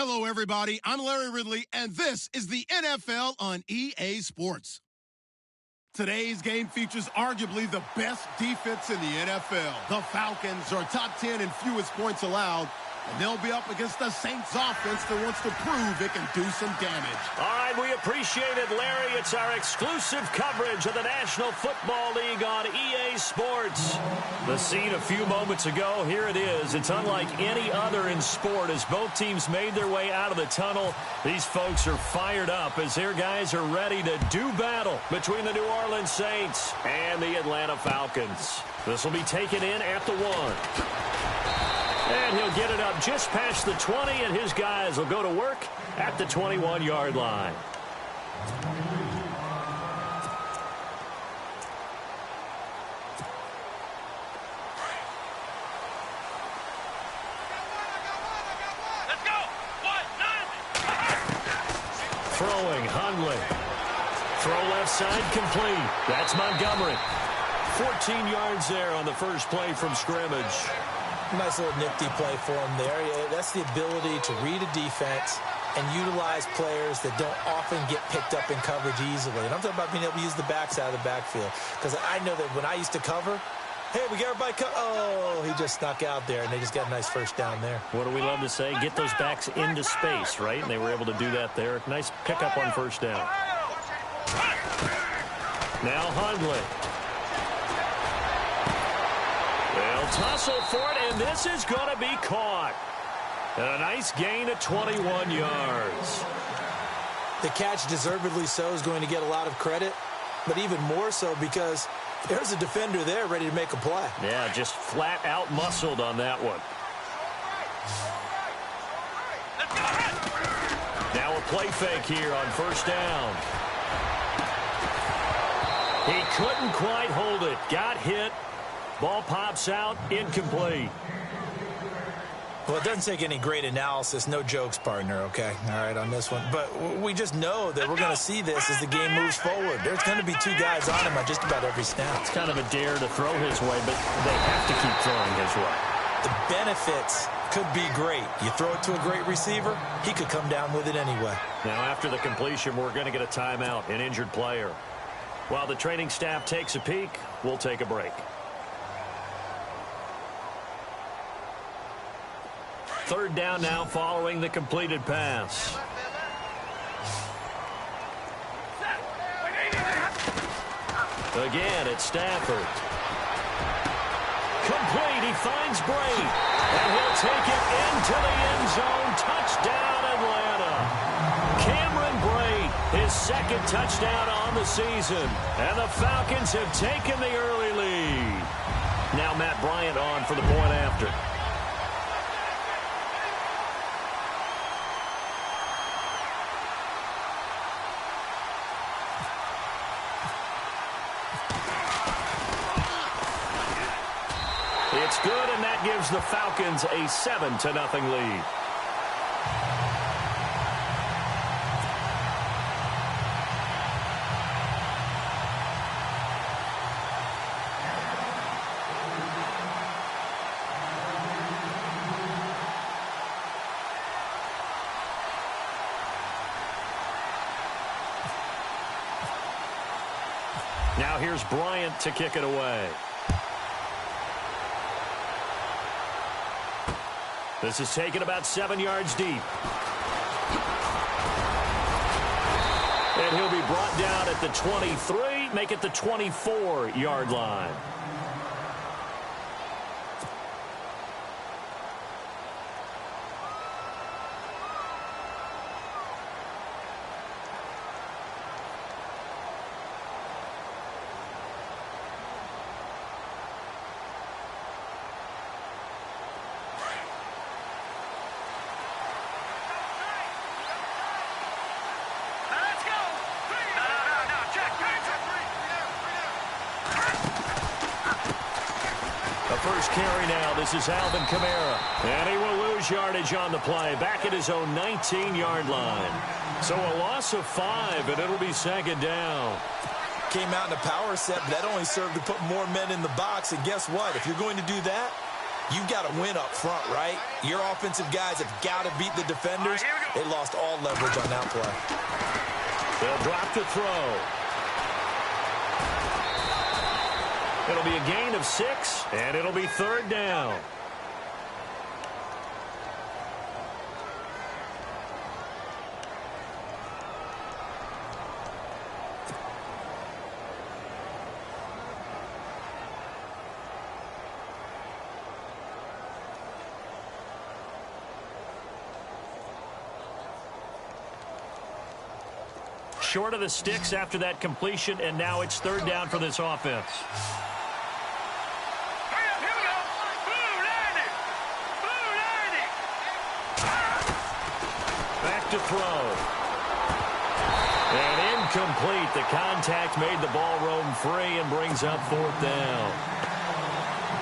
Hello, everybody. I'm Larry Ridley, and this is the NFL on EA Sports. Today's game features arguably the best defense in the NFL. The Falcons are top 10 in fewest points allowed, and they'll be up against the Saints offense that wants to prove it can do some damage. All right, we appreciate it, Larry. It's our exclusive coverage of the National Football League on EA Sports. The scene a few moments ago, here it is. It's unlike any other in sport as both teams made their way out of the tunnel. These folks are fired up as their guys are ready to do battle between the New Orleans Saints and the Atlanta Falcons. This will be taken in at the 1. And he'll get it up just past the 20, and his guys will go to work at the 21-yard line. Let's go! Throwing, Hundley. Throw left side, complete. That's Montgomery. 14 yards there on the first play from scrimmage. Nice little nifty play for him there. Yeah, that's the ability to read a defense and utilize players that don't often get picked up in coverage easily. And I'm talking about being able to use the backs out of the backfield. Because I know that when I used to cover, hey, we got everybody oh, he just snuck out there, and they just got a nice first down there. What do we love to say? Get those backs into space, right? And they were able to do that there. Nice pickup on first down. Now Hundley. They'll tussle for it, and this is going to be caught. And a nice gain of 21 yards. The catch, deservedly so, is going to get a lot of credit, but even more so because there's a defender there ready to make a play. Yeah, just flat out muscled on that one. Now a play fake here on first down. He couldn't quite hold it. Got hit. Ball pops out, incomplete. Well, it doesn't take any great analysis. No jokes, partner, okay? All right, on this one. But we just know that we're going to see this as the game moves forward. There's going to be two guys on him on just about every snap. It's kind of a dare to throw his way, but they have to keep throwing his way. The benefits could be great. You throw it to a great receiver, he could come down with it anyway. Now, after the completion, we're going to get a timeout, an injured player. While the training staff takes a peek, we'll take a break. Third down now following the completed pass. Again, it's Stafford. Complete. He finds Bray. And he'll take it into the end zone. Touchdown, Atlanta. Cameron Bray, his second touchdown on the season. And the Falcons have taken the early lead. Now Matt Bryant on for the point after. It's good, and that gives the Falcons a 7-0 lead. Now here's Bryant to kick it away. This is taken about 7 yards deep. And he'll be brought down at the 23, make it the 24-yard line. First carry now. This is Alvin Kamara. And he will lose yardage on the play. Back at his own 19-yard line. So a loss of 5, and it'll be second down. Came out in a power set, but that only served to put more men in the box. And guess what? If you're going to do that, you've got to win up front, right? Your offensive guys have got to beat the defenders. They lost all leverage on that play. They'll drop to throw. It'll be a gain of 6, and it'll be 3rd down. Short of the sticks after that completion, and now it's 3rd down for this offense. Back to throw. And incomplete. The contact made the ball roam free and brings up 4th down.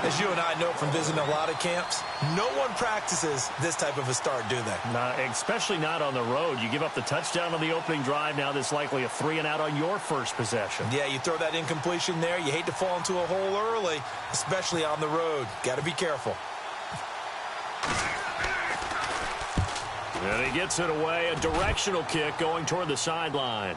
As you and I know from visiting a lot of camps, no one practices this type of a start, do they? Especially not on the road. You give up the touchdown on the opening drive. Now there's likely a 3-and-out on your first possession. Yeah, you throw that incompletion there. You hate to fall into a hole early, especially on the road. Got to be careful. And he gets it away. A directional kick going toward the sideline.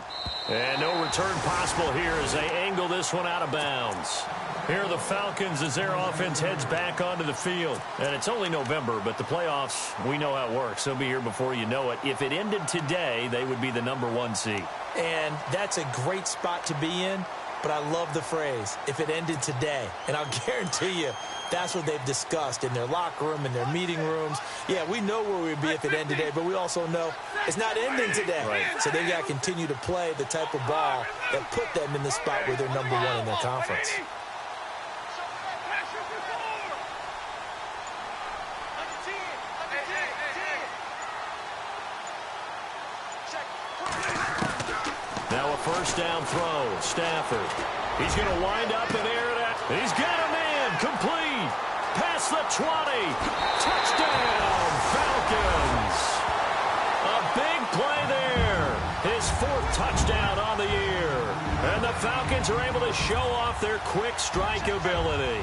And no return possible here as they angle this one out of bounds. Here are the Falcons as their offense heads back onto the field. And it's only November, but the playoffs, we know how it works. They'll be here before you know it. If it ended today, they would be the #1 seed. And that's a great spot to be in, but I love the phrase, if it ended today. And I'll guarantee you, that's what they've discussed in their locker room, in their meeting rooms. Yeah, we know where we'd be if it ended today, but we also know it's not ending today. Right. So they've got to continue to play the type of ball that put them in the spot where they're #1 in their conference. Now a 1st down throw. Stafford. He's going to wind up and air it out. He's got a man. Complete. Past the 20. Touchdown, Falcons. A big play there. His 4th touchdown on the year. And the Falcons are able to show off their quick strike ability.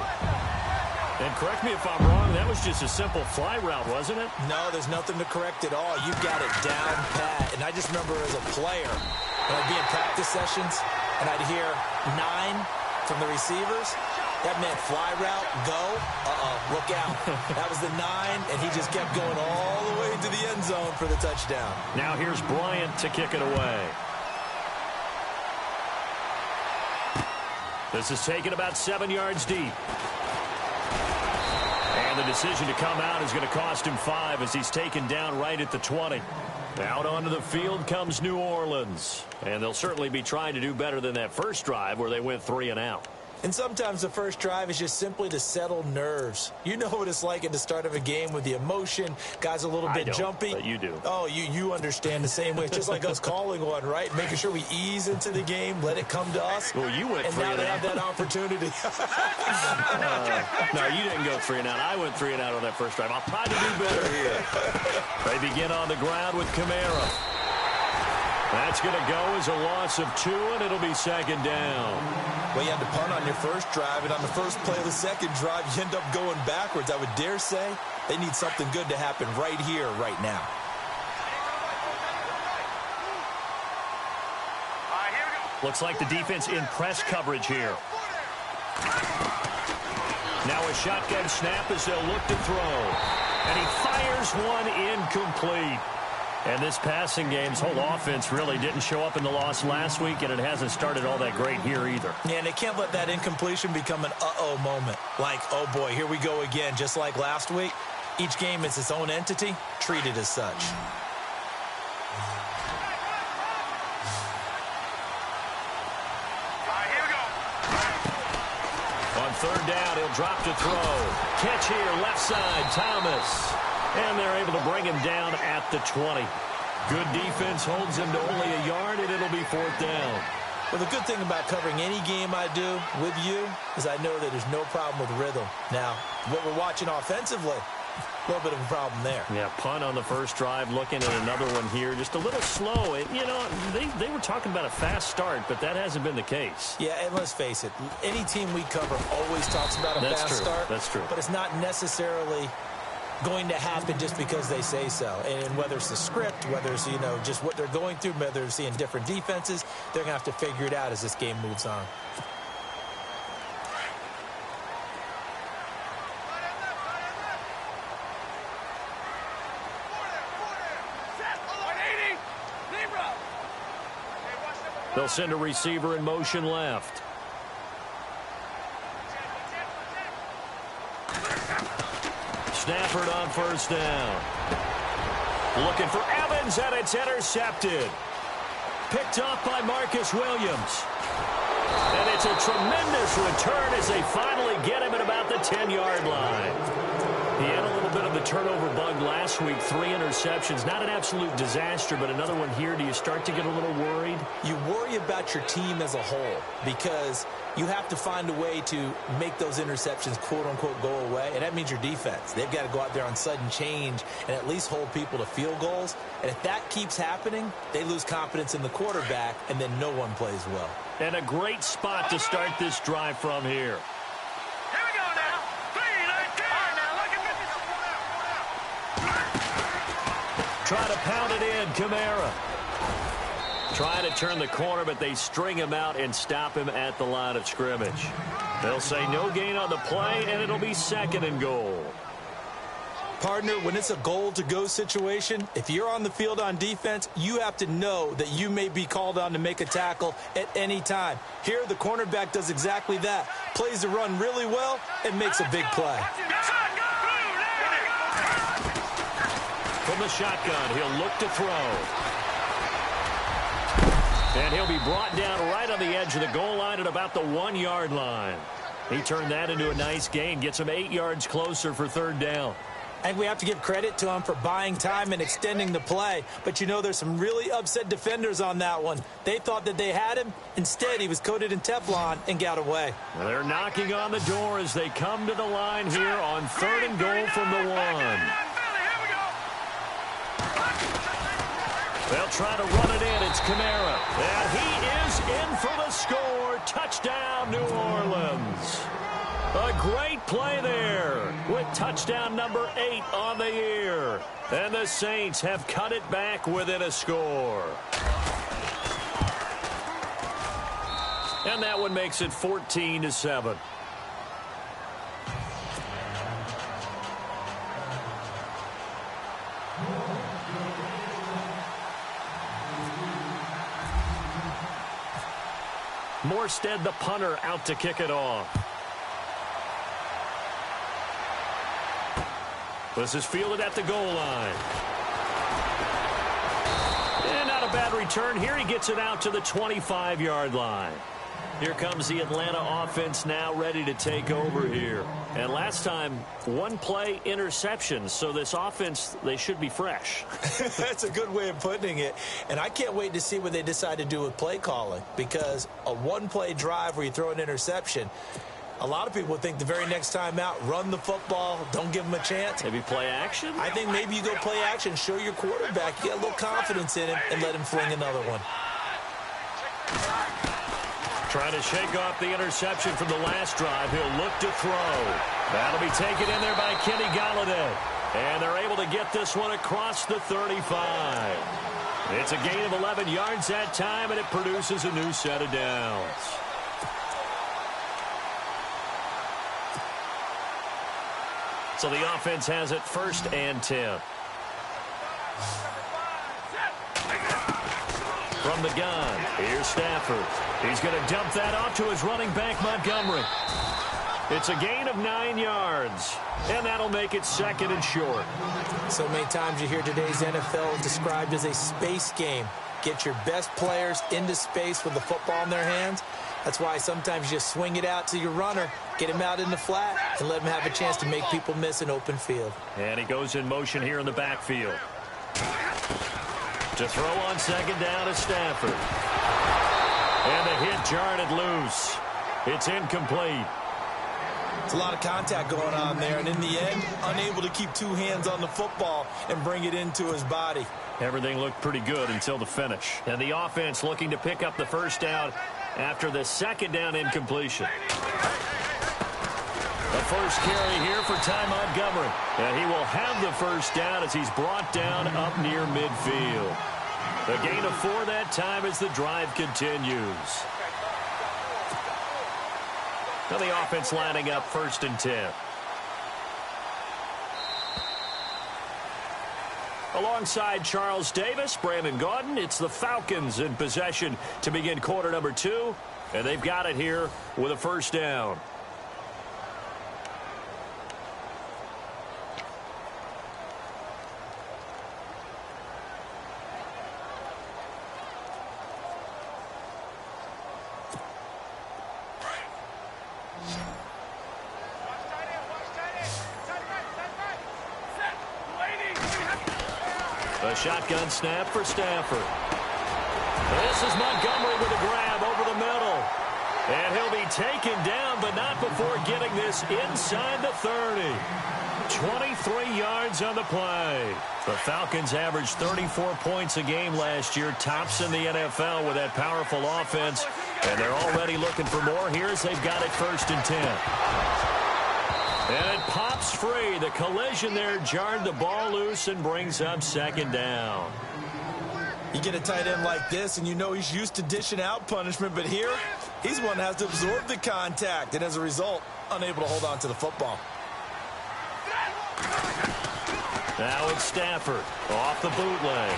And correct me if I'm wrong, that was just a simple fly route, wasn't it? No, there's nothing to correct at all. You've got it down pat. And I just remember as a player, when I'd be in practice sessions, and I'd hear 9 from the receivers. That meant fly route, go, look out. That was the 9, and he just kept going all the way to the end zone for the touchdown. Now here's Bryant to kick it away. This is taken about 7 yards deep. And the decision to come out is going to cost him 5 as he's taken down right at the 20. Out onto the field comes New Orleans. And they'll certainly be trying to do better than that first drive where they went 3-and-out. And sometimes the first drive is just simply to settle nerves. You know what it's like at the start of a game with the emotion. Guys a little bit jumpy. But you do. Oh, you understand the same way. It's just like us calling one, right? Making sure we ease into the game, let it come to us. Well, you went 3-and-out. And now they have that opportunity. No, you didn't go 3-and-out. I went 3-and-out on that first drive. I'll try to do better here. They begin on the ground with Kamara. That's going to go as a loss of 2, and it'll be 2nd down. Well, you had to punt on your first drive, and on the first play of the second drive, you end up going backwards. I would dare say they need something good to happen right here, right now. Looks like the defense in press coverage here. Now a shotgun snap as they'll look to throw. And he fires one incomplete. And this passing game's whole offense really didn't show up in the loss last week, and it hasn't started all that great here either. Yeah, and they can't let that incompletion become an uh-oh moment. Like, oh boy, here we go again, just like last week. Each game is its own entity, treated as such. Here we go. On 3rd down, he'll drop to throw. Catch here, left side, Thomas. And they're able to bring him down at the 20. Good defense holds him to only a yard, and it'll be 4th down. Well, the good thing about covering any game I do with you is I know that there's no problem with rhythm. Now, what we're watching offensively, A little bit of a problem there. Yeah, punt on the first drive, looking at another one here. Just a little slow. They were talking about a fast start, but that hasn't been the case. Yeah, and let's face it, any team we cover always talks about a fast start. That's true. But it's not necessarily going to happen just because they say so. And whether it's the script, whether it's, just what they're going through, whether they're seeing different defenses, they're going to have to figure it out as this game moves on. They'll send a receiver in motion left. Stafford on first down. Looking for Evans, and it's intercepted. Picked off by Marcus Williams. And it's a tremendous return as they finally get him at about the 10-yard line. He had a little bit of the turnover bug last week, 3 interceptions. Not an absolute disaster, but another one here. Do you start to get a little worried? You worry about your team as a whole because you have to find a way to make those interceptions, quote-unquote, go away, and that means your defense. They've got to go out there on sudden change and at least hold people to field goals. And if that keeps happening, they lose confidence in the quarterback, and then no one plays well. And a great spot to start this drive from here. Try to pound it in, Kamara. Try to turn the corner, but they string him out and stop him at the line of scrimmage. They'll say no gain on the play, and it'll be 2nd and goal. Partner, when it's a goal-to-go situation, if you're on the field on defense, you have to know that you may be called on to make a tackle at any time. Here, the cornerback does exactly that. Plays the run really well and makes a big play. From the shotgun, he'll look to throw. And he'll be brought down right on the edge of the goal line at about the 1-yard line. He turned that into a nice gain, gets him 8 yards closer for 3rd down. And we have to give credit to him for buying time and extending the play. But, there's some really upset defenders on that one. They thought that they had him. Instead, he was coated in Teflon and got away. Well, they're knocking on the door as they come to the line here on 3rd and goal from the 1. They'll try to run it in. It's Kamara. And he is in for the score. Touchdown, New Orleans. A great play there with touchdown number 8 on the year. And the Saints have cut it back within a score. And that one makes it 14-7. Morstead, the punter, out to kick it off. This is fielded at the goal line. And not a bad return here. He gets it out to the 25-yard line. Here comes the Atlanta offense now ready to take over here. And last time, 1 play interception. So this offense, they should be fresh. That's a good way of putting it. And I can't wait to see what they decide to do with play calling. Because a 1-play drive where you throw an interception, a lot of people think the very next time out, run the football, don't give them a chance. Maybe play action? I think maybe you go play action, show your quarterback, you get a little confidence in him, and let him fling another one. Trying to shake off the interception from the last drive. He'll look to throw. That'll be taken in there by Kenny Golladay. And they're able to get this one across the 35. It's a gain of 11 yards that time, and it produces a new set of downs. So the offense has it 1st and 10. From the gun, here's Stafford. He's going to dump that off to his running back, Montgomery. It's a gain of 9 yards, and that'll make it 2nd and short. So many times you hear today's NFL described as a space game. Get your best players into space with the football in their hands. That's why sometimes you just swing it out to your runner, get him out in the flat, and let him have a chance to make people miss an open field. And he goes in motion here in the backfield. To throw on 2nd down to Stafford. And the hit jarred it loose. It's incomplete. It's a lot of contact going on there, and in the end, unable to keep two hands on the football and bring it into his body. Everything looked pretty good until the finish. And the offense looking to pick up the first down after the second down incompletion. The first carry here for Ty Montgomery. And he will have the first down as he's brought down up near midfield. The gain of 4 that time as the drive continues. Now the offense lining up 1st and 10. Alongside Charles Davis, Brandon Gaudin, it's the Falcons in possession to begin quarter number 2. And they've got it here with a first down. A shotgun snap for Stafford. This is Montgomery with a grab over the middle. And he'll be taken down, but not before getting this inside the 30. 23 yards on the play. The Falcons averaged 34 points a game last year, tops in the NFL with that powerful offense. And they're already looking for more here as they've got it 1st and 10. And it pops free. The collision there jarred the ball loose and brings up 2nd down. You get a tight end like this, and you know he's used to dishing out punishment, but here, he's one that has to absorb the contact, and as a result, unable to hold on to the football. Now it's Stafford off the bootleg.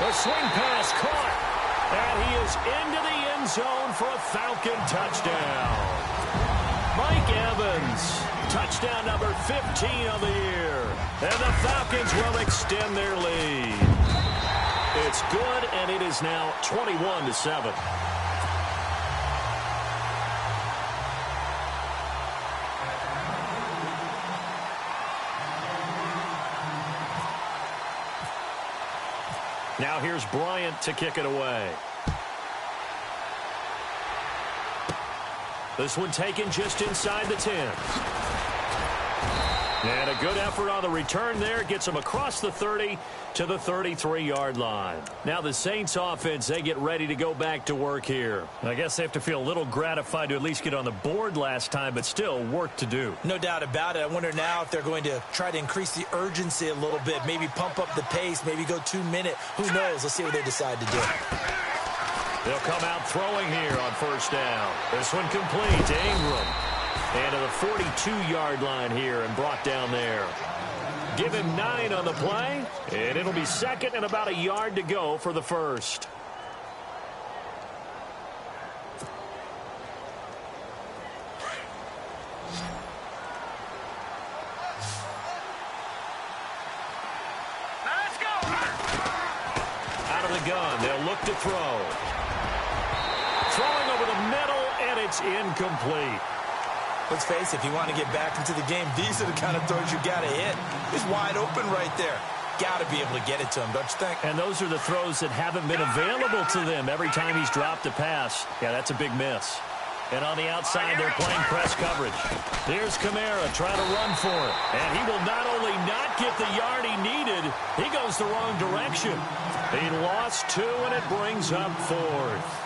The swing pass caught, and he is into the end zone for a Falcon touchdown. Mike Evans, touchdown number 15 on the year. And the Falcons will extend their lead. It's good, and it is now 21-7. Now here's Bryant to kick it away. This one taken just inside the 10. And a good effort on the return there. Gets him across the 30 to the 33-yard line. Now the Saints offense, they get ready to go back to work here. I guess they have to feel a little gratified to at least get on the board last time, but still work to do. No doubt about it. I wonder now if they're going to try to increase the urgency a little bit, maybe pump up the pace, maybe go 2-minute. Who knows? Let's see what they decide to do. They'll come out throwing here on 1st down. This one complete to Ingram. And to the 42-yard line here and brought down there. Give him 9 on the play, and it'll be 2nd and about a yard to go for the first. Let's go! Out of the gun, they'll look to throw. Throwing over the middle, and it's incomplete. Let's face it, if you want to get back into the game, these are the kind of throws you got to hit. He's wide open right there. Got to be able to get it to him, don't you think? And those are the throws that haven't been available to them every time he's dropped a pass. Yeah, that's a big miss. And on the outside, they're playing press coverage. Here's Kamara trying to run for it. And he will not only not get the yard he needed, he goes the wrong direction. He lost 2, and it brings up 4th.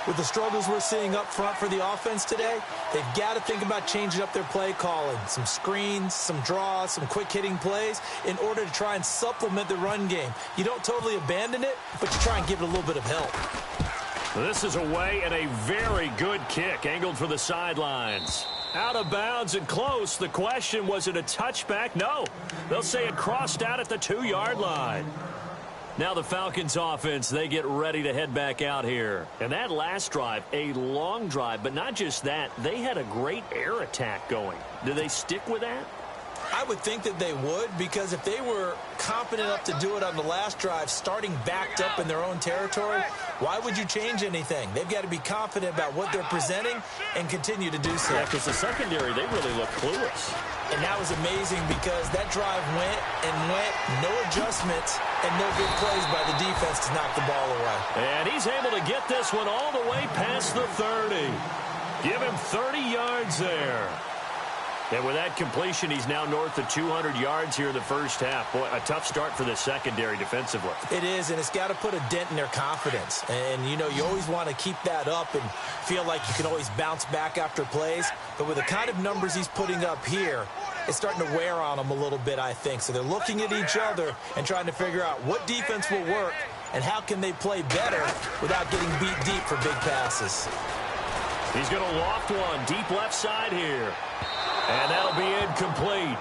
With the struggles we're seeing up front for the offense today, they've got to think about changing up their play calling. Some screens, some draws, some quick-hitting plays in order to try and supplement the run game. You don't totally abandon it, but you try and give it a little bit of help. This is away and a very good kick angled for the sidelines. Out of bounds and close. The question, was it a touchback? No. They'll say it crossed out at the 2-yard line. Now the Falcons offense, they get ready to head back out here. And that last drive, a long drive, but not just that. They had a great air attack going. Do they stick with that? I would think that they would, because if they were confident enough to do it on the last drive, starting backed up in their own territory, why would you change anything? They've got to be confident about what they're presenting and continue to do so. Yeah, because the secondary, they really look clueless. And that was amazing because that drive went and went, no adjustments, and no big plays by the defense to knock the ball away. And he's able to get this one all the way past the 30. Give him 30 yards there. And with that completion, he's now north of 200 yards here in the first half. Boy, a tough start for the secondary defensively. It is, and it's got to put a dent in their confidence. And, you know, you always want to keep that up and feel like you can always bounce back after plays. But with the kind of numbers he's putting up here, it's starting to wear on them a little bit, I think. So they're looking at each other and trying to figure out what defense will work and how can they play better without getting beat deep for big passes. He's going to loft one deep left side here. And that'll be incomplete.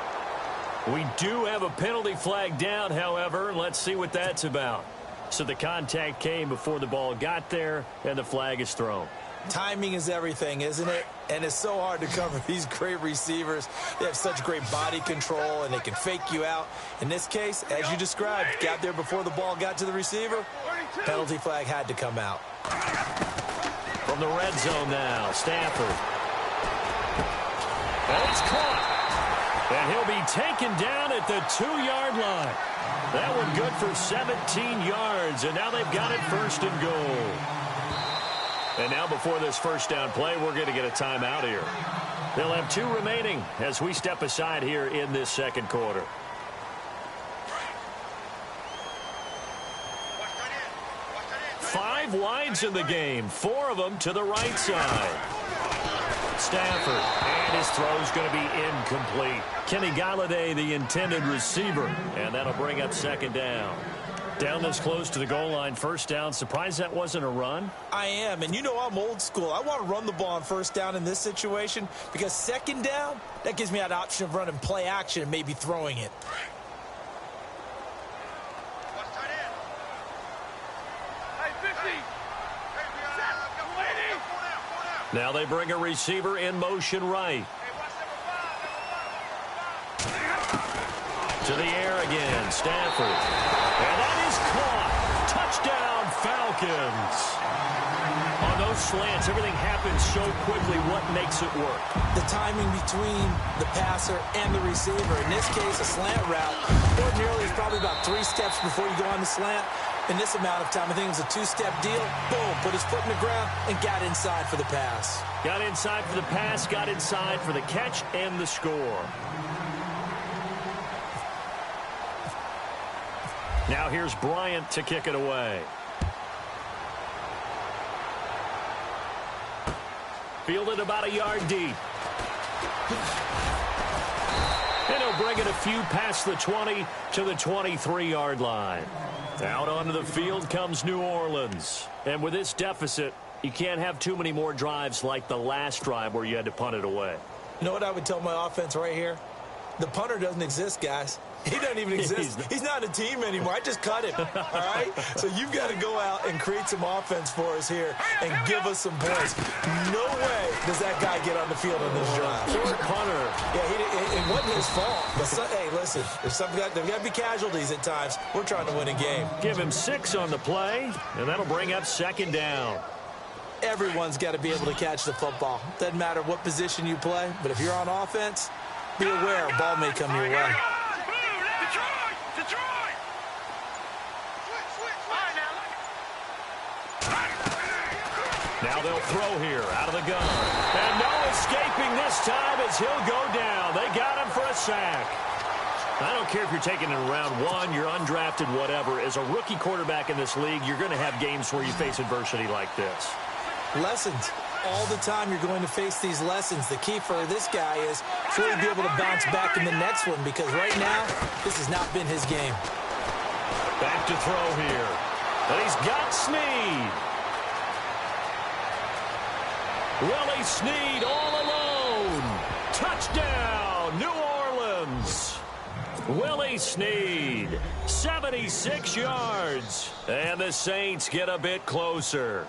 We do have a penalty flag down, however. Let's see what that's about. So the contact came before the ball got there, and the flag is thrown. Timing is everything, isn't it? And it's so hard to cover these great receivers. They have such great body control, and they can fake you out. In this case, as you described, got there before the ball got to the receiver. Penalty flag had to come out. From the red zone now, Stafford. And it's caught. And he'll be taken down at the 2-yard line. That one good for 17 yards, and now they've got it first and goal. And now before this first down play, we're going to get a timeout here. They'll have 2 remaining as we step aside here in this second quarter. Five wides in the game, 4 of them to the right side. Stafford, and his throw's going to be incomplete. Kenny Galladay, the intended receiver, and that'll bring up second down. Down this close to the goal line, first down. Surprised that wasn't a run? I am, and you know I'm old school. I want to run the ball on first down in this situation because second down, that gives me that option of running play action and maybe throwing it. Now they bring a receiver in motion right. To the air again, Stafford. And that is caught. Touchdown, Falcons. On those slants, everything happens so quickly. What makes it work? The timing between the passer and the receiver. In this case, a slant route. Ordinarily, it's probably about 3 steps before you go on the slant. In this amount of time, I think it was a 2-step deal. Boom, put his foot in the ground and got inside for the pass. Got inside for the pass, got inside for the catch and the score. Now here's Bryant to kick it away. Fielded about a yard deep. And he'll bring it a few past the 20 to the 23-yard line. Out onto the field comes New Orleans. And with this deficit, you can't have too many more drives like the last drive where you had to punt it away. You know what I would tell my offense right here? The punter doesn't exist, guys. He doesn't even exist. He's not a team anymore. I just cut him, all right? So you've got to go out and create some offense for us here and give us some points. No way does that guy get on the field on this drive. Poor punter. Yeah, it wasn't his fault. But hey, listen, there's got to be casualties at times. We're trying to win a game. Give him 6 on the play, and that'll bring up second down. Everyone's got to be able to catch the football. Doesn't matter what position you play, but if you're on offense, be aware a ball may come your way. Now they'll throw here out of the gun. And no escaping this time as he'll go down. They got him for a sack. I don't care if you're taking it in round 1, you're undrafted, whatever. As a rookie quarterback in this league, you're going to have games where you face adversity like this. Lessons. All the time you're going to face these lessons. The key for this guy is for him to be able to bounce back in the next one because right now, this has not been his game. Back to throw here. And he's got Snead. Willie Snead all alone. Touchdown, New Orleans. Willie Snead, 76 yards. And the Saints get a bit closer.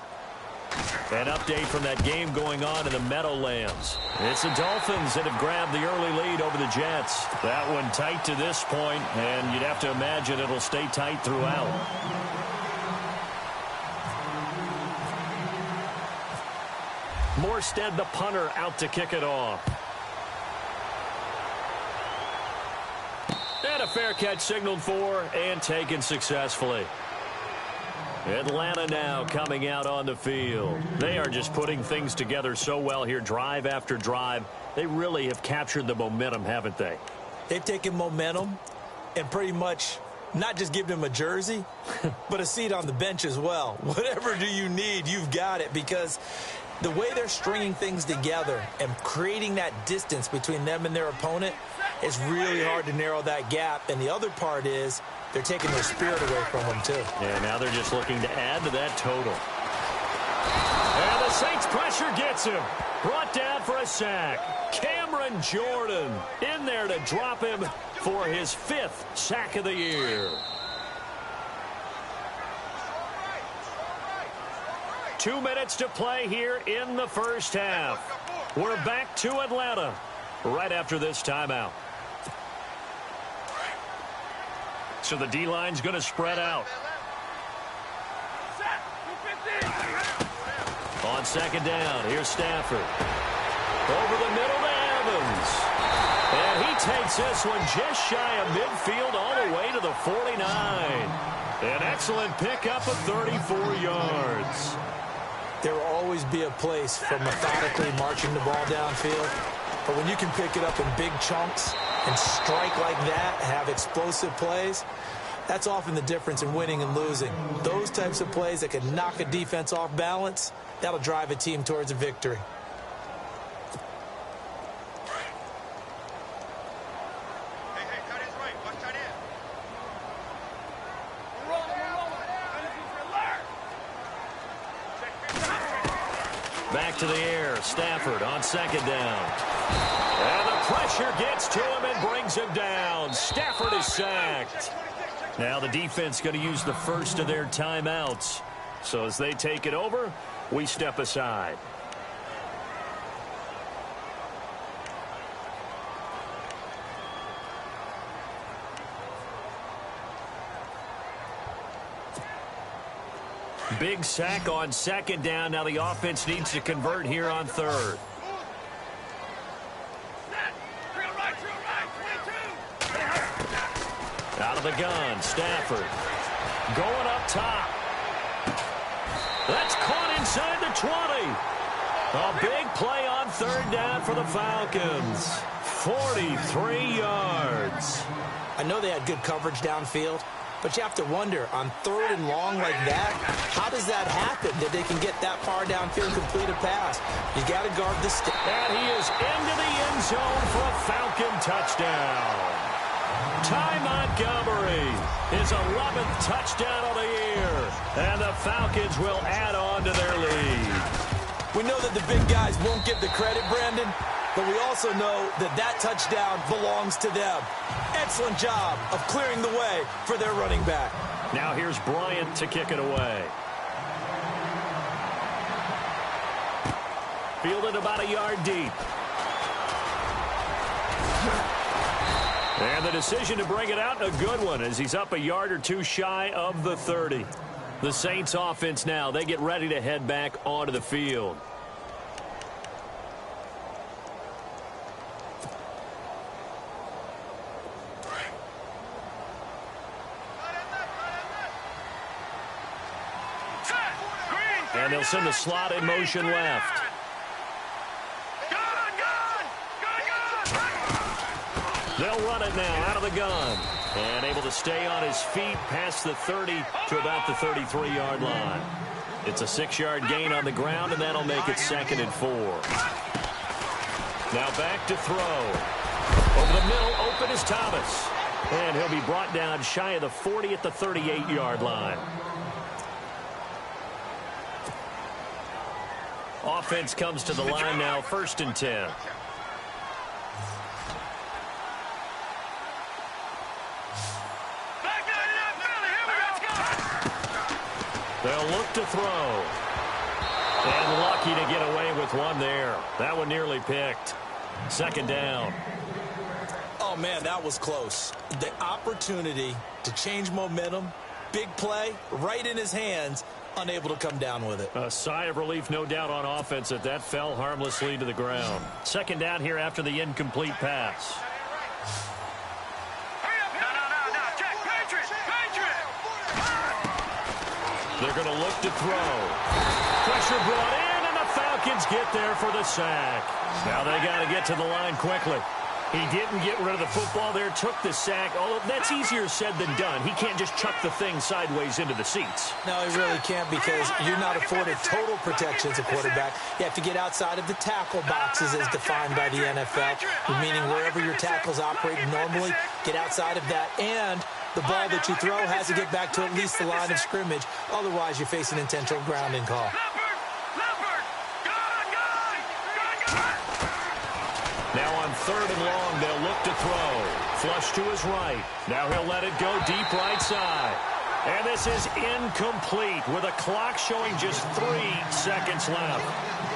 An update from that game going on in the Meadowlands. It's the Dolphins that have grabbed the early lead over the Jets. That one tight to this point, and you'd have to imagine it'll stay tight throughout. Morstead, the punter, out to kick it off. And a fair catch signaled for and taken successfully. Atlanta now coming out on the field. They are just putting things together so well here, drive after drive. They really have captured the momentum, haven't they? They've taken momentum and pretty much not just given him a jersey, but a seat on the bench as well. Whatever do you need, you've got it, because the way they're stringing things together and creating that distance between them and their opponent, it's really hard to narrow that gap. And the other part is they're taking their spirit away from them, too. Yeah, now they're just looking to add to that total. And the Saints pressure gets him. Brought down for a sack. Cameron Jordan in there to drop him for his 5th sack of the year. Two minutes to play here in the first half. We're back to Atlanta right after this timeout. So the D-line's going to spread out. On second down, here's Stafford. Over the middle to Evans. And he takes this one just shy of midfield all the way to the 49. An excellent pickup of 34 yards. There will always be a place for methodically marching the ball downfield. But when you can pick it up in big chunks and strike like that, have explosive plays, that's often the difference in winning and losing. Those types of plays that can knock a defense off balance, that'll drive a team towards a victory. Back to the air. Stafford on second down. And the pressure gets to him and brings him down. Stafford is sacked. Now the defense going to use the first of their timeouts. So as they take it over, we step aside. Big sack on second down. Now the offense needs to convert here on third. Out of the gun, Stafford. Going up top. That's caught inside the 20. A big play on third down for the Falcons. 43 yards. I know they had good coverage downfield, but you have to wonder, on third and long like that, how does that happen that they can get that far downfield and complete a pass? You got to guard the stick. And he is into the end zone for a Falcon touchdown. Ty Montgomery, his 11th touchdown of the year. And the Falcons will add on to their lead. We know that the big guys won't get the credit, Brandon, but we also know that that touchdown belongs to them. Excellent job of clearing the way for their running back. Now here's Bryant to kick it away. Fielded about a yard deep. And the decision to bring it out, a good one, as he's up a yard or two shy of the 30. The Saints offense now, they get ready to head back onto the field. And they'll send the slot in motion left. They'll run it now out of the gun. And able to stay on his feet past the 30 to about the 33-yard line. It's a 6-yard gain on the ground, and that'll make it 2nd and 4. Now back to throw. Over the middle, open is Thomas. And he'll be brought down shy of the 40 at the 38-yard line. Offense comes to the line now, 1st and 10. They'll look to throw. And lucky to get away with one there. That one nearly picked. 2nd down. Oh, man, that was close. The opportunity to change momentum, big play, right in his hands, unable to come down with it. A sigh of relief, no doubt, on offense that that fell harmlessly to the ground. 2nd down here after the incomplete pass. They're going to look to throw. Pressure brought in, and the Falcons get there for the sack. Now they got to get to the line quickly. He didn't get rid of the football there, took the sack. Although that's easier said than done. He can't just chuck the thing sideways into the seats. No, he really can't, because you're not afforded total protection as a quarterback. You have to get outside of the tackle boxes as defined by the NFL, meaning wherever your tackles operate normally, get outside of that. And the ball that you throw has to get back to at least the line of scrimmage. Otherwise, you face an intentional grounding call. Now on 3rd and long, they'll look to throw. Flush to his right. Now he'll let it go deep right side. And this is incomplete with a clock showing just 3 seconds left.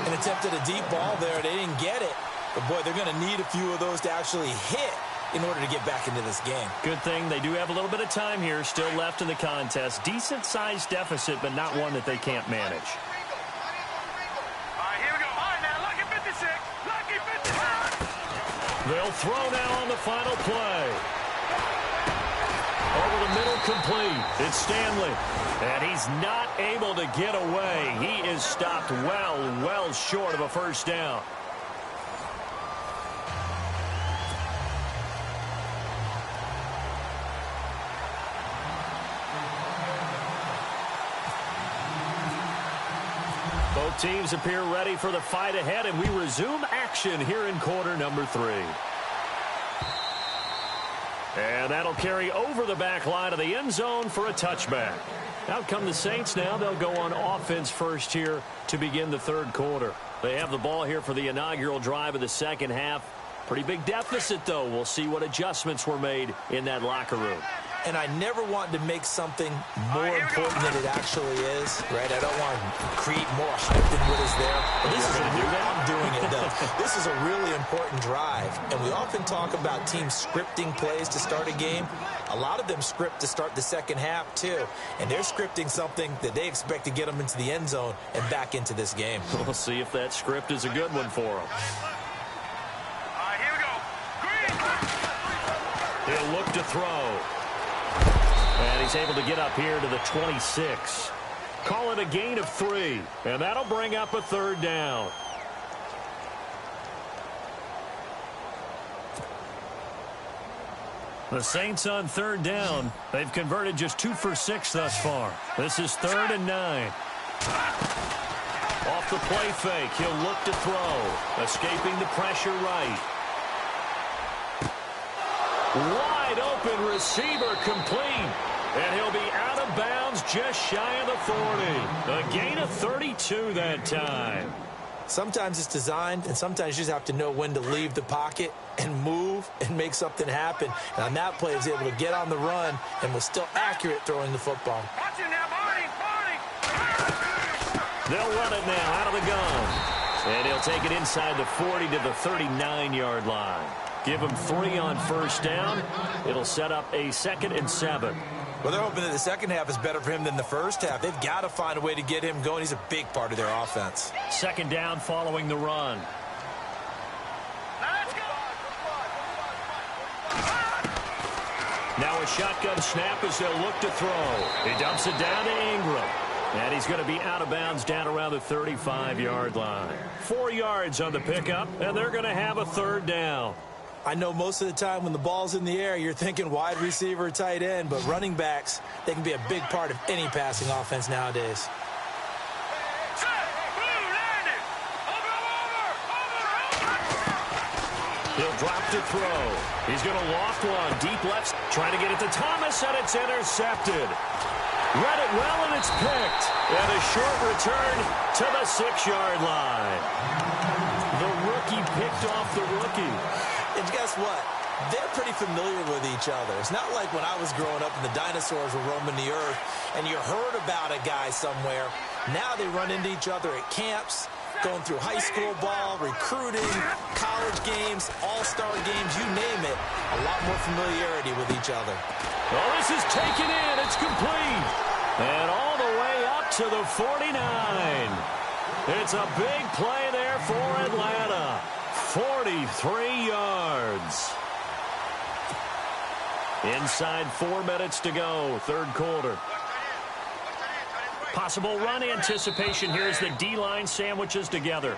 An attempt at a deep ball there. They didn't get it. But, boy, they're going to need a few of those to actually hit in order to get back into this game. Good thing they do have a little bit of time here still left in the contest. Decent-sized deficit, but not one that they can't manage. They'll throw now on the final play. Over the middle, complete. It's Stanley. And he's not able to get away. He is stopped well short of a first down. Both teams appear ready for the fight ahead, and we resume action here in quarter number 3. And that'll carry over the back line of the end zone for a touchback. Out come the Saints now. They'll go on offense first here to begin the 3rd quarter. They have the ball here for the inaugural drive of the 2nd half. Pretty big deficit, though. We'll see what adjustments were made in that locker room. And I never want to make something more important than it actually is, right? I don't want to create more hype than what is there. But this is I'm doing it, though. This is a really important drive. And we often talk about teams scripting plays to start a game. A lot of them script to start the 2nd half, too. And they're scripting something that they expect to get them into the end zone and back into this game. We'll see if that script is a good one for them. He'll look to throw. And he's able to get up here to the 26. Call it a gain of 3. And that'll bring up a 3rd down. The Saints on 3rd down. They've converted just 2 for 6 thus far. This is 3rd and 9. Off the play fake, he'll look to throw. Escaping the pressure right. Wide open receiver, complete. And he'll be out of bounds just shy of the 40. A gain of 32 that time. Sometimes it's designed, and sometimes you just have to know when to leave the pocket and move and make something happen. And on that play, he was able to get on the run and was still accurate throwing the football. They'll run it now out of the gun. And he'll take it inside the 40 to the 39-yard line. Give him 3 on first down. It'll set up a 2nd and 7. Well, they're hoping that the 2nd half is better for him than the 1st half. They've got to find a way to get him going. He's a big part of their offense. 2nd down following the run. Now a shotgun snap as they'll look to throw. He dumps it down to Ingram. And he's going to be out of bounds down around the 35-yard line. 4 yards on the pickup, and they're going to have a 3rd down. I know most of the time when the ball's in the air, you're thinking wide receiver, tight end, but running backs, they can be a big part of any passing offense nowadays. He'll drop to throw. He's going to loft one. Deep left, trying to get it to Thomas, and it's intercepted. Read it well, and it's picked. And a short return to the 6-yard line. The rookie picked off the rookie. And guess what? They're pretty familiar with each other. It's not like when I was growing up and the dinosaurs were roaming the earth and you heard about a guy somewhere. Now they run into each other at camps, going through high school ball, recruiting, college games, all-star games, you name it. A lot more familiarity with each other. Well, this is taken in. It's complete. And all the way up to the 49. It's a big play there for Atlanta. 43 yards. Inside 4 minutes to go, 3rd quarter. Possible run anticipation here as the D-line sandwiches together.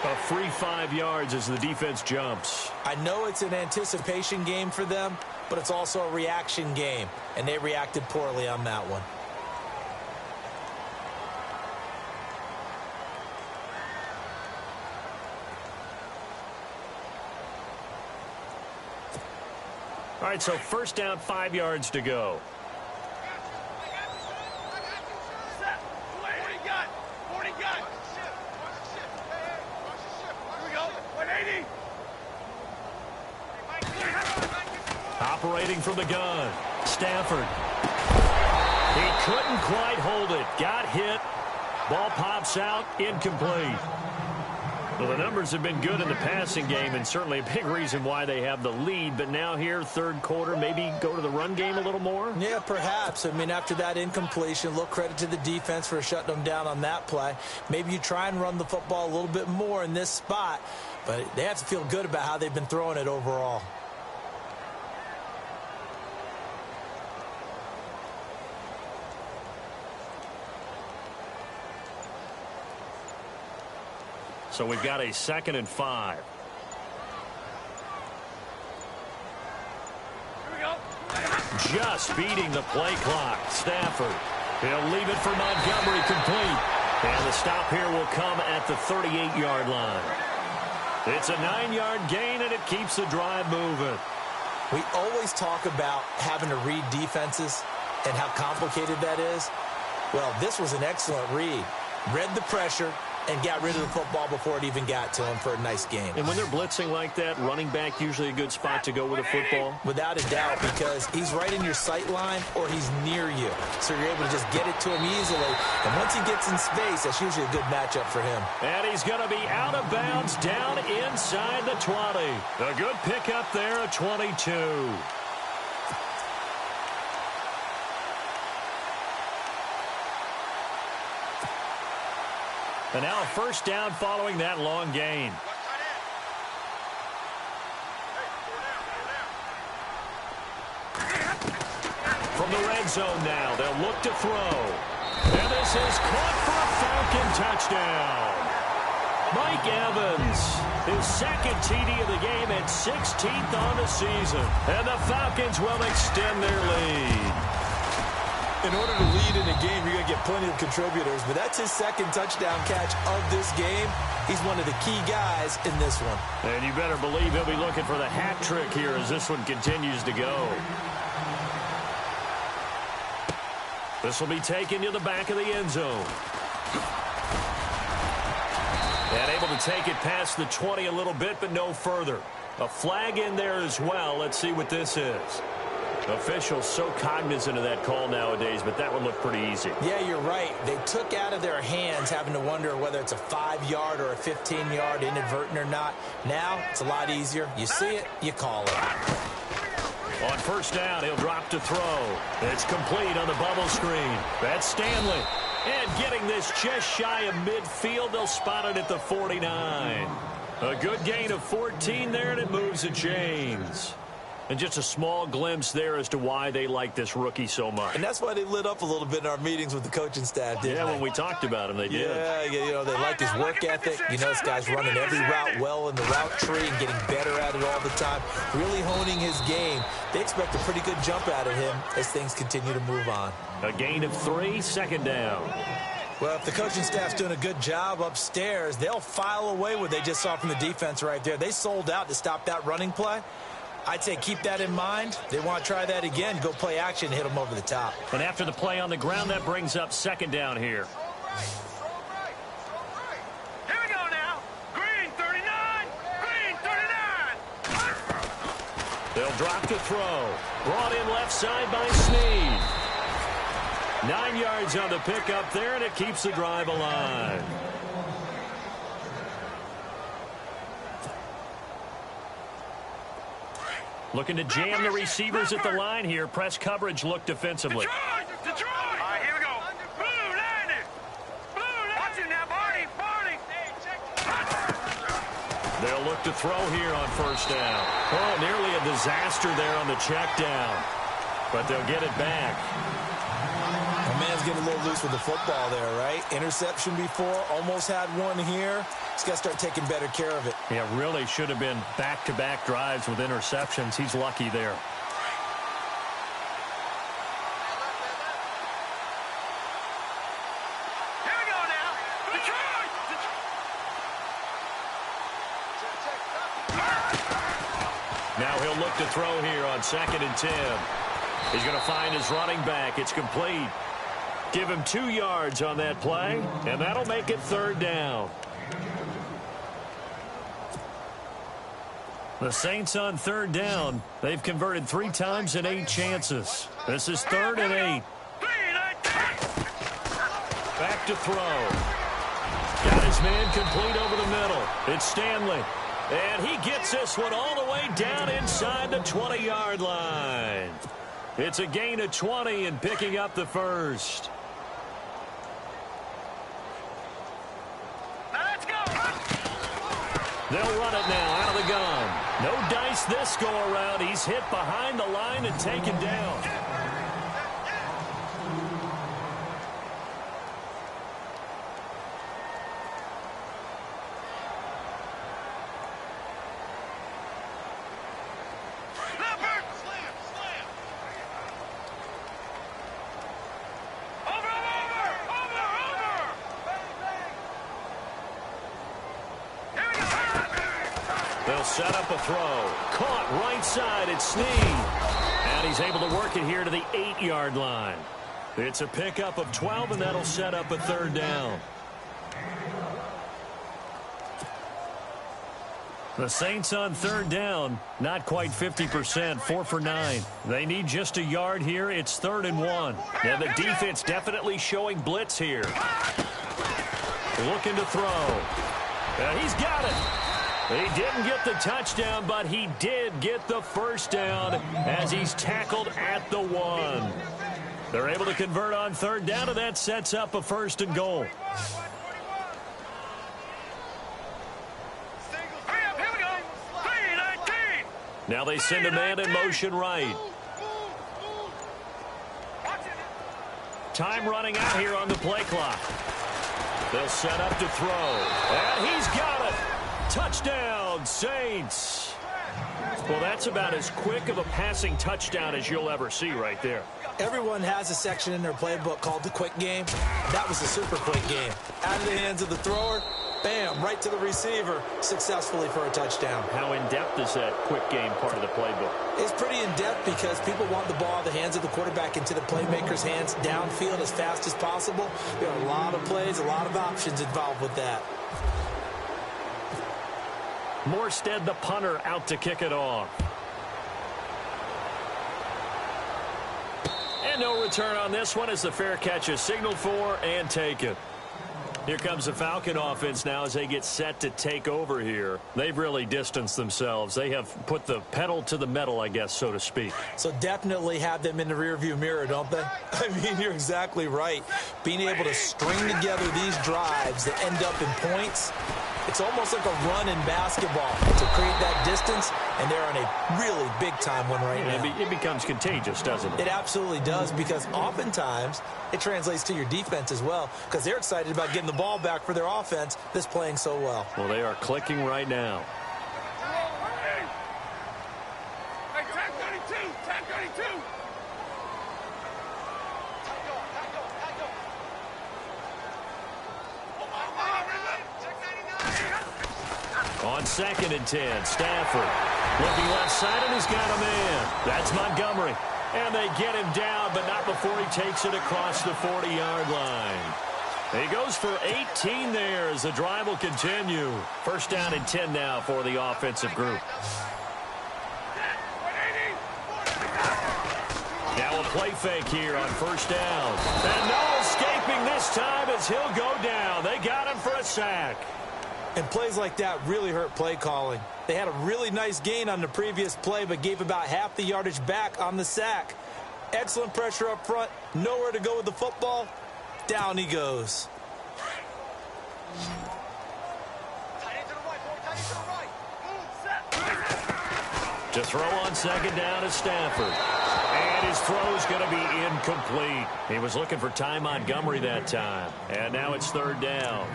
A free 5 yards as the defense jumps. I know it's an anticipation game for them, but it's also a reaction game, and they reacted poorly on that one. All right, so first down, 5 yards to go. Operating from the gun, Stafford. He couldn't quite hold it. Got hit. Ball pops out, incomplete. Well, the numbers have been good in the passing game, and certainly a big reason why they have the lead. But now here, third quarter, maybe go to the run game a little more? Yeah, perhaps. I mean, after that incompletion, a little credit to the defense for shutting them down on that play. Maybe you try and run the football a little bit more in this spot, but they have to feel good about how they've been throwing it overall. So we've got a 2nd and 5. Just beating the play clock. Stafford. He'll leave it for Montgomery, complete. And the stop here will come at the 38-yard line. It's a 9-yard gain, and it keeps the drive moving. We always talk about having to read defenses and how complicated that is. Well, this was an excellent read. Read the pressure and got rid of the football before it even got to him for a nice game. And when they're blitzing like that, running back usually a good spot to go with a football? Without a doubt, because he's right in your sight line or he's near you. So you're able to just get it to him easily. And once he gets in space, that's usually a good matchup for him. And he's going to be out of bounds down inside the 20. A good pickup there, a 22. And now a first down following that long gain. From the red zone now, they'll look to throw. And this is caught for a Falcon touchdown. Mike Evans, his second TD of the game and 16th on the season. And the Falcons will extend their lead. In order to lead in a game, you're going to get plenty of contributors, but that's his second touchdown catch of this game. He's one of the key guys in this one. And you better believe he'll be looking for the hat trick here as this one continues to go. This will be taken to the back of the end zone. And able to take it past the 20 a little bit, but no further. A flag in there as well. Let's see what this is. Officials so cognizant of that call nowadays, but that would look pretty easy. Yeah, you're right. They took out of their hands having to wonder whether it's a 5-yard or a 15-yard inadvertent or not. Now, it's a lot easier. You see it, you call it. On first down, he'll drop to throw. It's complete on the bubble screen. That's Stanley. And getting this just shy of midfield, they'll spot it at the 49. A good gain of 14 there, and it moves the chains. And just a small glimpse there as to why they like this rookie so much. And that's why they lit up a little bit in our meetings with the coaching staff, didn't they? Yeah, when we talked about him, they did. Yeah, you know, they liked his work ethic. You know, this guy's running every route well in the route tree and getting better at it all the time, really honing his game. They expect a pretty good jump out of him as things continue to move on. A gain of 3, 2nd down. Well, if the coaching staff's doing a good job upstairs, they'll file away what they just saw from the defense right there. They sold out to stop that running play. I'd say keep that in mind. They want to try that again, go play action, hit them over the top. And after the play on the ground, that brings up 2nd down here. Here we go now. Green 39. Green 39. They'll drop to throw. Brought in left side by Snead. 9 yards on the pickup there, and it keeps the drive alive. Looking to jam the receivers at the line here. Press coverage look defensively. Detroit! All right, here we go. Blue landed. Blue landed. Watch it now, Barney. Barney. They'll look to throw here on first down. Oh, nearly a disaster there on the check down. But they'll get it back. Oh, man, Line's getting a little loose with the football there, right? Interception before, almost had one here. He's got to start taking better care of it. Yeah, really should have been back-to-back drives with interceptions. He's lucky there. Here we go now. Now he'll look to throw here on 2nd and 10. He's going to find his running back. It's complete. Give him 2 yards on that play, and that'll make it 3rd down. The Saints on 3rd down. They've converted 3 times in 8 chances. This is 3rd and 8. Back to throw. Got his man complete over the middle. It's Stanley. And he gets this one all the way down inside the 20-yard line. It's a gain of 20 and picking up the first. Now let's go. They'll run it now out of the gun. No dice this go-around. He's hit behind the line and taken down. They'll set up a throw. Caught right side. It's Snead. And he's able to work it here to the 8-yard line. It's a pickup of 12, and that'll set up a 3rd down. The Saints on 3rd down, not quite 50%, 4 for 9. They need just a yard here. It's 3rd and 1. Now the defense definitely showing blitz here. Looking to throw. And he's got it. He didn't get the touchdown, but he did get the first down as he's tackled at the 1. They're able to convert on 3rd down, and that sets up a 1st and goal. Now they send a man in motion right. Time running out here on the play clock. They'll set up to throw. And he's got it. Touchdown, Saints. Well, that's about as quick of a passing touchdown as you'll ever see right there. Everyone has a section in their playbook called the quick game. That was a super quick game. Out of the hands of the thrower, bam, right to the receiver, successfully for a touchdown. How in-depth is that quick game part of the playbook? It's pretty in-depth because people want the ball out of the hands of the quarterback into the playmaker's hands downfield as fast as possible. There are a lot of plays, a lot of options involved with that. Morstead, the punter, out to kick it off. And no return on this one as the fair catch is signaled for and taken. Here comes the Falcon offense now as they get set to take over here. They've really distanced themselves. They have put the pedal to the metal, I guess, so to speak. So definitely have them in the rearview mirror, don't they? I mean, you're exactly right. Being able to string together these drives that end up in points, it's almost like a run in basketball to create that distance, and they're on a really big-time one right now. It becomes contagious, doesn't it? It absolutely does, because oftentimes it translates to your defense as well, because they're excited about getting the ball back for their offense that's playing so well. Well, they are clicking right now. Hey, tag 32, tag 32. On 2nd and 10, Stafford looking left side, and he's got a man. That's Montgomery. And they get him down, but not before he takes it across the 40-yard line. He goes for 18 there as the drive will continue. 1st down and 10 now for the offensive group. Now a play fake here on 1st down. And no escaping this time as he'll go down. They got him for a sack. And plays like that really hurt play calling. They had a really nice gain on the previous play, but gave about half the yardage back on the sack. Excellent pressure up front. Nowhere to go with the football. Down he goes. To throw on second down is Stafford. And his throw is going to be incomplete. He was looking for Ty Montgomery that time. And now it's third down.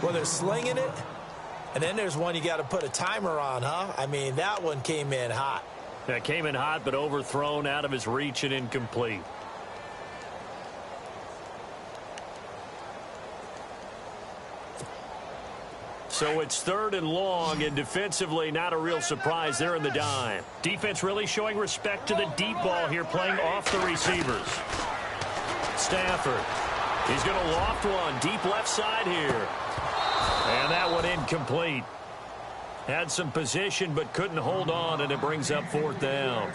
Well, they're slinging it. And then there's one you got to put a timer on, huh? I mean, that one came in hot. That came in hot, but overthrown, out of his reach, and incomplete. So it's third and long, and defensively, not a real surprise. They're in the dime. Defense really showing respect to the deep ball here, playing off the receivers. Stafford. He's going to loft one deep left side here. And that one incomplete. Had some position, but couldn't hold on, and it brings up fourth down.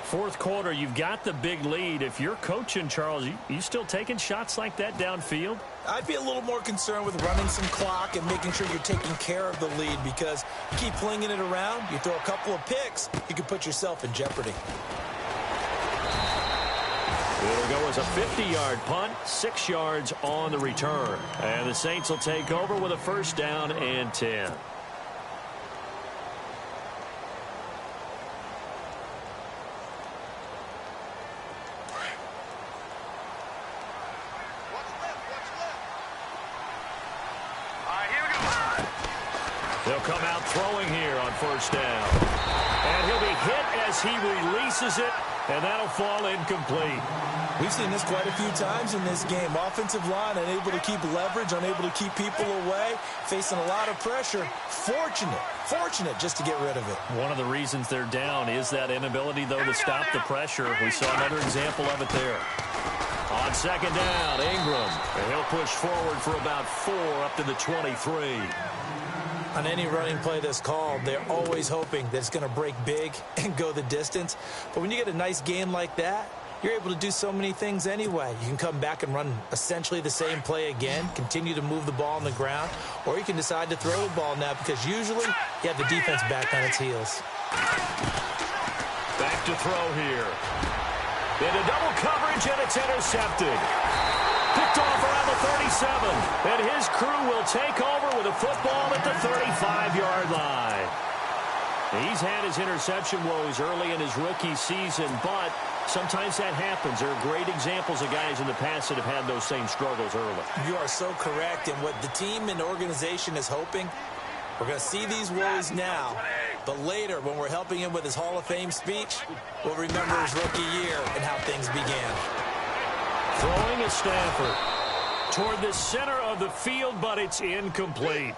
Fourth quarter, you've got the big lead. If you're coaching, Charles, you still taking shots like that downfield? I'd be a little more concerned with running some clock and making sure you're taking care of the lead, because you keep flinging it around, you throw a couple of picks, you can put yourself in jeopardy. It'll go as a 50-yard punt, 6 yards on the return. And the Saints will take over with a first down and 10. They'll come out throwing here on first down. And he'll be hit as he releases it, and that'll fall incomplete. We've seen this quite a few times in this game. Offensive line unable to keep leverage, unable to keep people away, facing a lot of pressure. Fortunate just to get rid of it. One of the reasons they're down is that inability, though, to stop the pressure. We saw another example of it there. On second down, Ingram. And he'll push forward for about 4 up to the 23. On any running play that's called, they're always hoping that it's going to break big and go the distance. But when you get a nice game like that, you're able to do so many things anyway. You can come back and run essentially the same play again, continue to move the ball on the ground, or you can decide to throw the ball now, because usually you have the defense back on its heels. Back to throw here. Into double coverage, and it's intercepted. Picked off around the 37, and his crew will take over with a football at the 35-yard line. He's had his interception woes early in his rookie season, but sometimes that happens. There are great examples of guys in the past that have had those same struggles early. You are so correct, and what the team and organization is hoping, we're going to see these woes now, but later when we're helping him with his Hall of Fame speech, we'll remember his rookie year and how things began. Throwing is Stafford toward the center of the field, but it's incomplete.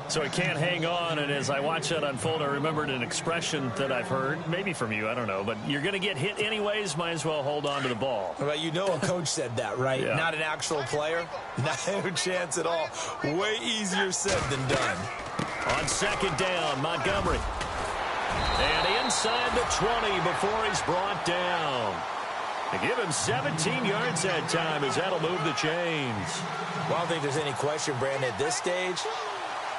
So he can't hang on, and as I watch that unfold, I remembered an expression that I've heard, maybe from you, I don't know, but you're going to get hit anyways, might as well hold on to the ball. Well, you know a coach said that, right? Yeah. Not an actual player? No chance at all. Way easier said than done. On second down, Montgomery. And inside the 20 before he's brought down. They give him 17 yards that time, as that'll move the chains. Well, I don't think there's any question, Brandon, at this stage.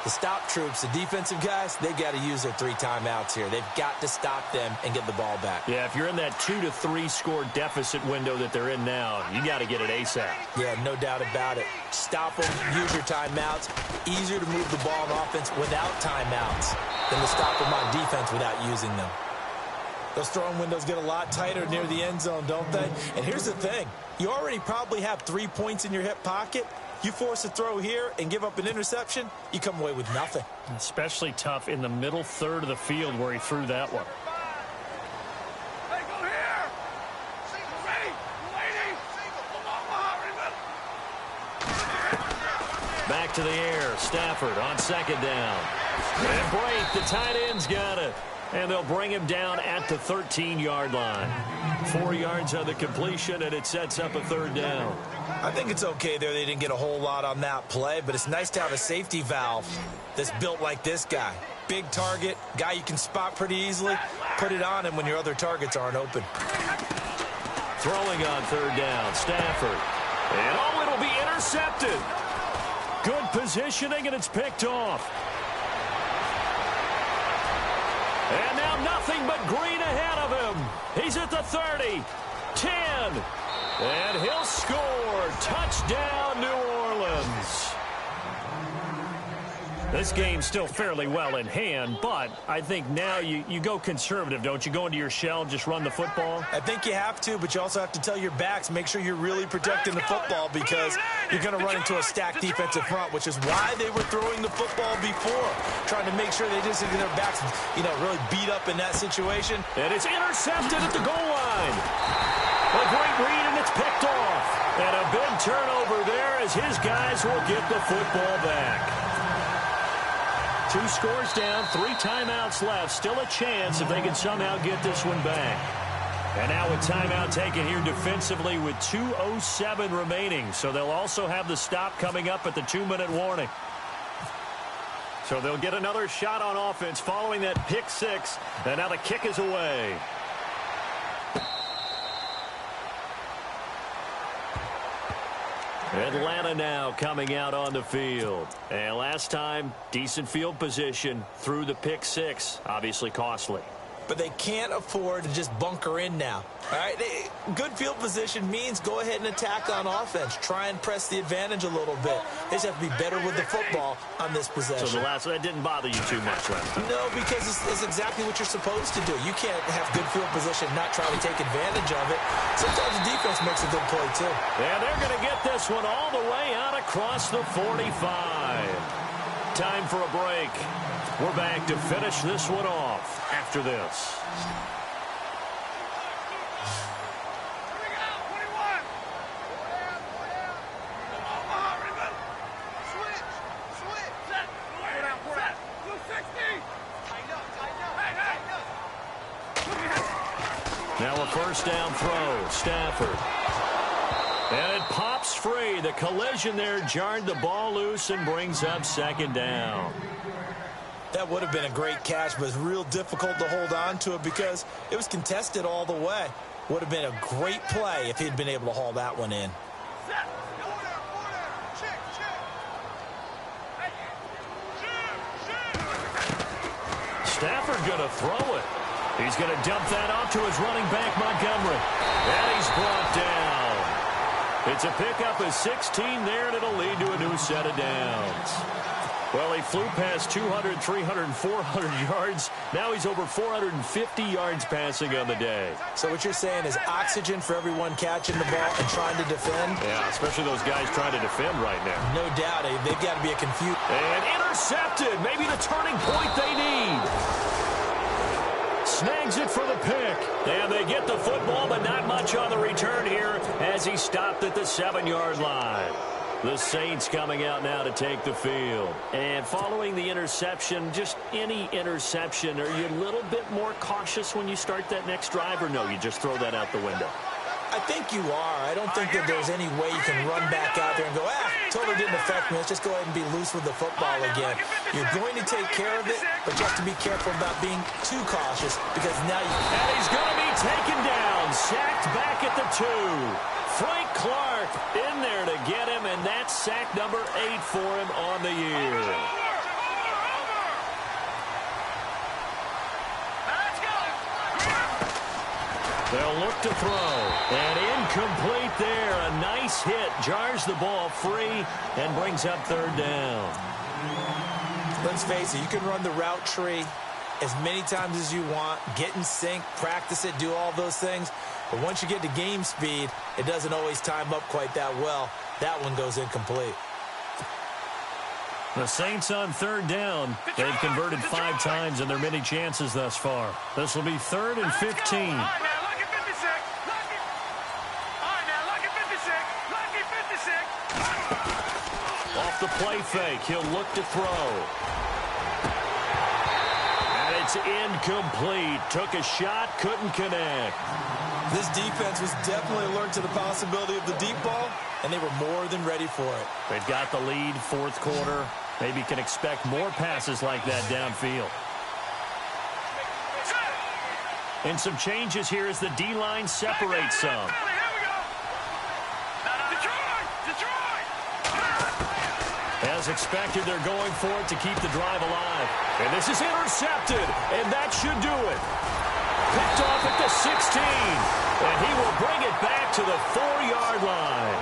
The stop troops, the defensive guys, they got to use their 3 timeouts here. They've got to stop them and get the ball back. Yeah, if you're in that 2 to 3 score deficit window that they're in now, you got to get it ASAP. Yeah, no doubt about it. Stop them, use your timeouts. Easier to move the ball on offense without timeouts than to stop them on defense without using them. Those throwing windows get a lot tighter near the end zone, don't they? And here's the thing. You already probably have 3 points in your hip pocket. You force a throw here and give up an interception, you come away with nothing. Especially tough in the middle third of the field where he threw that one. Hey, go here! Ready? Waiting! Back to the air. Stafford on second down. And break. The tight end's got it. And they'll bring him down at the 13-yard line. 4 yards on the completion, and it sets up a third down. I think it's okay there. They didn't get a whole lot on that play, but it's nice to have a safety valve that's built like this guy. Big target, guy you can spot pretty easily. Put it on him when your other targets aren't open. Throwing on third down, Stafford. And oh, it'll be intercepted. Good positioning, and it's picked off. And now nothing but green ahead of him. He's at the 30, 10, and he'll score. Touchdown, New Orleans. This game's still fairly well in hand, but I think now you go conservative, don't you? Go into your shell, just run the football? I think you have to, but you also have to tell your backs, make sure you're really protecting the football because you're going to run into a stacked defensive front, which is why they were throwing the football before, trying to make sure they didn't get their backs, really beat up in that situation. And it's intercepted at the goal line. A great read, and it's picked off. And a big turnover there as his guys will get the football back. 2 scores down, 3 timeouts left. Still a chance if they can somehow get this one back. And now a timeout taken here defensively with 2:07 remaining. So they'll also have the stop coming up at the 2-minute warning. So they'll get another shot on offense following that pick 6. And now the kick is away. Atlanta now coming out on the field. And last time, decent field position through the pick 6. Obviously costly. But they can't afford to just bunker in now. All right, good field position means go ahead and attack on offense. Try and press the advantage a little bit. They just have to be better with the football on this possession. So that didn't bother you too much last time? No, because it's exactly what you're supposed to do. You can't have good field position and not try to take advantage of it. Sometimes the defense makes a good play, too. Yeah, they're going to get this one all the way out across the 45. Time for a break. We're back to finish this one off after this. Now a first down throw. Stafford. And it pops free. The collision there jarred the ball loose and brings up 2nd down. That would have been a great catch, but it's real difficult to hold on to it because it was contested all the way. Would have been a great play if he'd been able to haul that one in. Stafford going to throw it. He's going to dump that off to his running back, Montgomery. And he's brought down. It's a pickup of 16 there, and it'll lead to a new set of downs. Well, he flew past 200, 300, 400 yards. Now he's over 450 yards passing on the day. So what you're saying is oxygen for everyone catching the ball and trying to defend? Yeah, especially those guys trying to defend right now. No doubt. They've got to be a confused. And intercepted. Maybe the turning point they need. Snags it for the pick. And they get the football, but not much on the return here as he stopped at the 7-yard line. The Saints coming out now to take the field. And following the interception, just any interception, are you a little bit more cautious when you start that next drive, or no, you just throw that out the window? I think you are. I don't think that there's any way you can run back out there and go, totally didn't affect me. Let's just go ahead and be loose with the football again. You're going to take care of it, but you have to be careful about being too cautious because now you... And he's going to be taken down, sacked back at the 2. Frank Clark in there to get him, and that's sack number 8 for him on the year. They'll look to throw, and incomplete there. A nice hit, jars the ball free, and brings up 3rd down. Let's face it, you can run the route tree as many times as you want, get in sync, practice it, do all those things. But once you get to game speed, it doesn't always time up quite that well. That one goes incomplete. The Saints on 3rd down. They've converted 5 times in their many chances thus far. This will be 3rd and 15. Off the play fake, he'll look to throw. And it's incomplete. Took a shot, couldn't connect. This defense was definitely alert to the possibility of the deep ball, and they were more than ready for it. They've got the lead, 4th quarter. Maybe can expect more passes like that downfield. And some changes here as the D-line separates some. As expected, they're going for it to keep the drive alive. And this is intercepted, and that should do it. Picked off at the 16, and he will bring it back to the 4-yard line.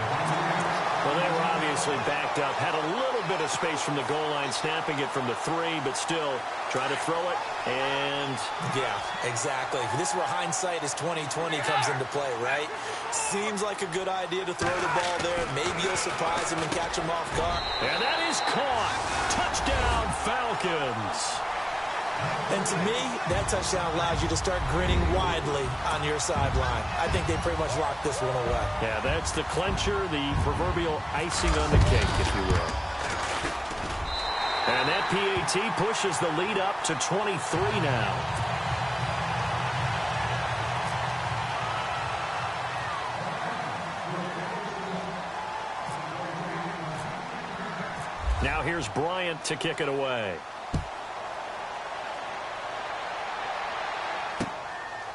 Well, they were obviously backed up, had a little bit of space from the goal line, snapping it from the 3, but still trying to throw it, and... Yeah, exactly. This is where hindsight is 20/20 comes into play, right? Seems like a good idea to throw the ball there. Maybe you'll surprise him and catch him off guard. And that is caught. Touchdown, Falcons. And to me, that touchdown allows you to start grinning widely on your sideline. I think they pretty much locked this one away. Yeah, that's the clincher, the proverbial icing on the cake, if you will. And that PAT pushes the lead up to 23 now. Now here's Bryant to kick it away.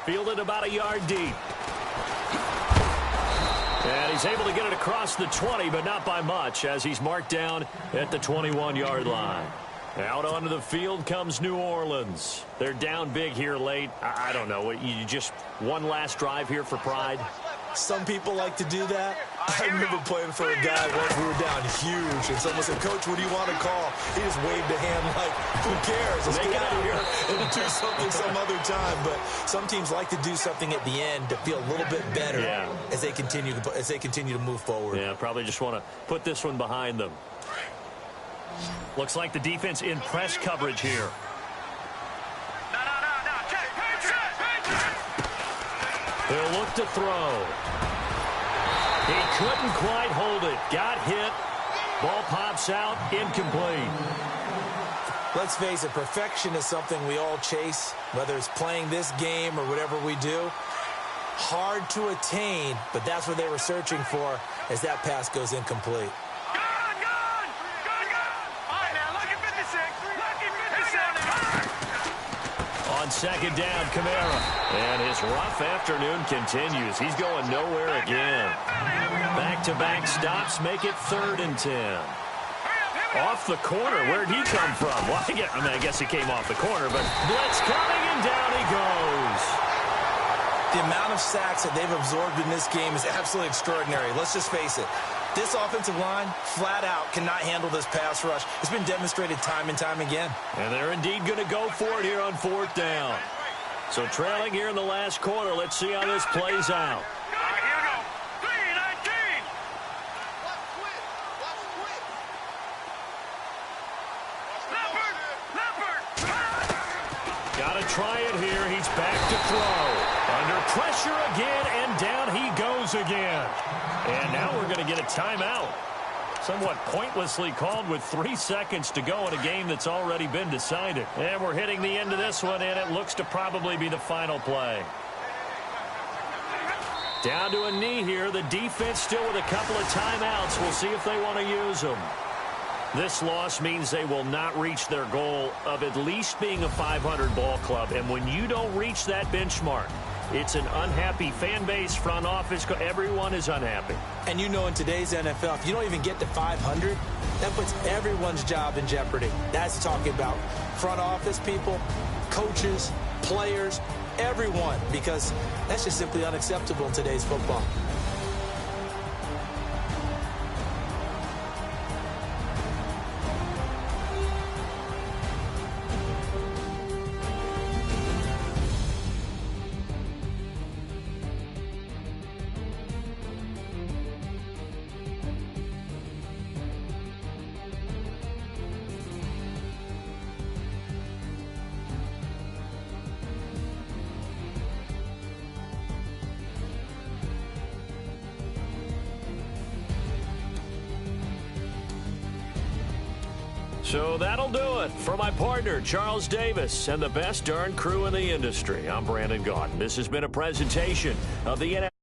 Fielded about a yard deep. And he's able to get it across the 20, but not by much, as he's marked down at the 21-yard line. Out onto the field comes New Orleans. They're down big here late. I don't know. You just one last drive here for pride? Some people like to do that. I remember playing for a guy once we were down huge, and someone said, "Coach, what do you want to call?" He just waved a hand like, who cares? Let's get out of here and do something some other time. But some teams like to do something at the end to feel a little bit better as they continue to move forward. Yeah, probably just want to put this one behind them. Looks like the defense in press coverage here. He'll look to throw. He couldn't quite hold it. Got hit. Ball pops out. Incomplete. Let's face it, perfection is something we all chase, whether it's playing this game or whatever we do. Hard to attain, but that's what they were searching for as that pass goes incomplete. On second down, Kamara. And his rough afternoon continues. He's going nowhere again. Back-to-back stops make it 3rd and 10. Off the corner. Where'd he come from? Well, I guess he came off the corner, but blitz coming, and down he goes. The amount of sacks that they've absorbed in this game is absolutely extraordinary. Let's just face it. This offensive line, flat out, cannot handle this pass rush. It's been demonstrated time and time again. And they're indeed going to go for it here on 4th down. So trailing here in the last quarter. Let's see how this plays out. Got to try it here. He's back to throw. Under pressure again, and down he goes again. And now we're going to get a timeout. Somewhat pointlessly called with 3 seconds to go in a game that's already been decided. And we're hitting the end of this one, and it looks to probably be the final play. Down to a knee here. The defense still with a couple of timeouts. We'll see if they want to use them. This loss means they will not reach their goal of at least being a 500 ball club. And when you don't reach that benchmark, it's an unhappy fan base, front office. Everyone is unhappy. And you know, in today's NFL, if you don't even get to 500, that puts everyone's job in jeopardy. That's talking about front office people, coaches, players, everyone, because that's just simply unacceptable in today's football. So that'll do it for my partner, Charles Davis, and the best darn crew in the industry. I'm Brandon Gaudin. This has been a presentation of the NFL.